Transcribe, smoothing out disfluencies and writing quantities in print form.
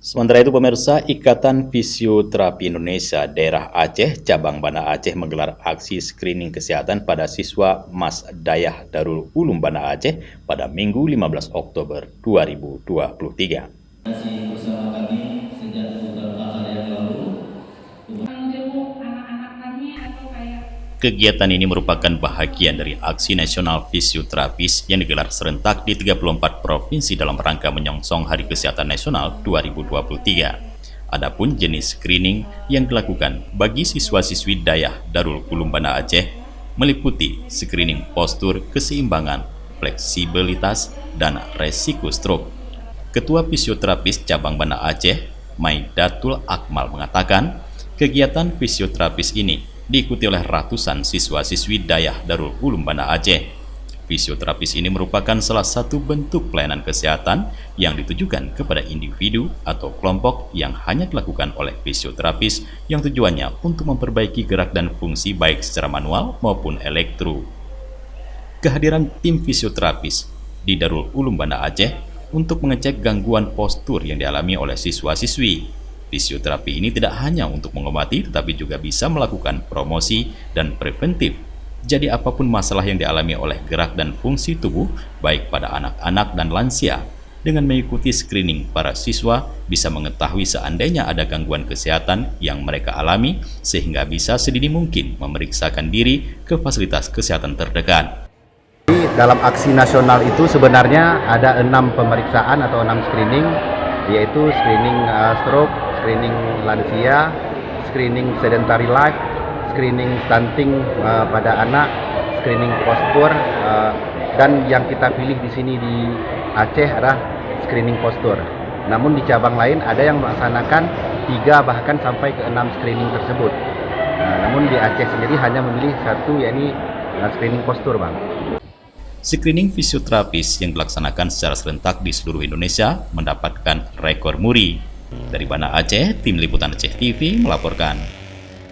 Sementara itu pemirsa, Ikatan Fisioterapi Indonesia Daerah Aceh, Cabang Banda Aceh menggelar aksi screening kesehatan pada siswa Mas Dayah Darul Ulum Banda Aceh pada Minggu 15 Oktober 2023. Bersama kami sejak beberapa hari yang lalu. Kegiatan ini merupakan bahagian dari Aksi Nasional Fisioterapis yang digelar serentak di 34 provinsi dalam rangka menyongsong Hari Kesehatan Nasional 2023. Adapun jenis screening yang dilakukan bagi siswa-siswi Dayah Darul Ulum Banda Aceh meliputi screening postur, keseimbangan, fleksibilitas, dan resiko stroke. Ketua Fisioterapis Cabang Banda Aceh, Maidatul Akmal mengatakan, kegiatan fisioterapis ini diikuti oleh ratusan siswa-siswi Dayah Darul Ulum Banda Aceh. Fisioterapis ini merupakan salah satu bentuk pelayanan kesehatan yang ditujukan kepada individu atau kelompok yang hanya dilakukan oleh fisioterapis yang tujuannya untuk memperbaiki gerak dan fungsi baik secara manual maupun elektro. Kehadiran tim fisioterapis di Darul Ulum Banda Aceh untuk mengecek gangguan postur yang dialami oleh siswa-siswi. Fisioterapi ini tidak hanya untuk mengobati, tetapi juga bisa melakukan promosi dan preventif. Jadi apapun masalah yang dialami oleh gerak dan fungsi tubuh, baik pada anak-anak dan lansia, dengan mengikuti screening para siswa bisa mengetahui seandainya ada gangguan kesehatan yang mereka alami, sehingga bisa sedini mungkin memeriksakan diri ke fasilitas kesehatan terdekat. Dalam aksi nasional itu sebenarnya ada 6 pemeriksaan atau 6 screening, yaitu screening stroke, screening lansia, screening sedentary life, screening stunting pada anak, screening postur, dan yang kita pilih di sini di Aceh adalah screening postur. Namun di cabang lain ada yang melaksanakan 3 bahkan sampai ke 6 screening tersebut. Namun di Aceh sendiri hanya memilih 1, yakni screening postur, Bang. Screening fisioterapis yang dilaksanakan secara serentak di seluruh Indonesia mendapatkan rekor muri. Dari Banda Aceh, Tim Liputan Aceh TV melaporkan.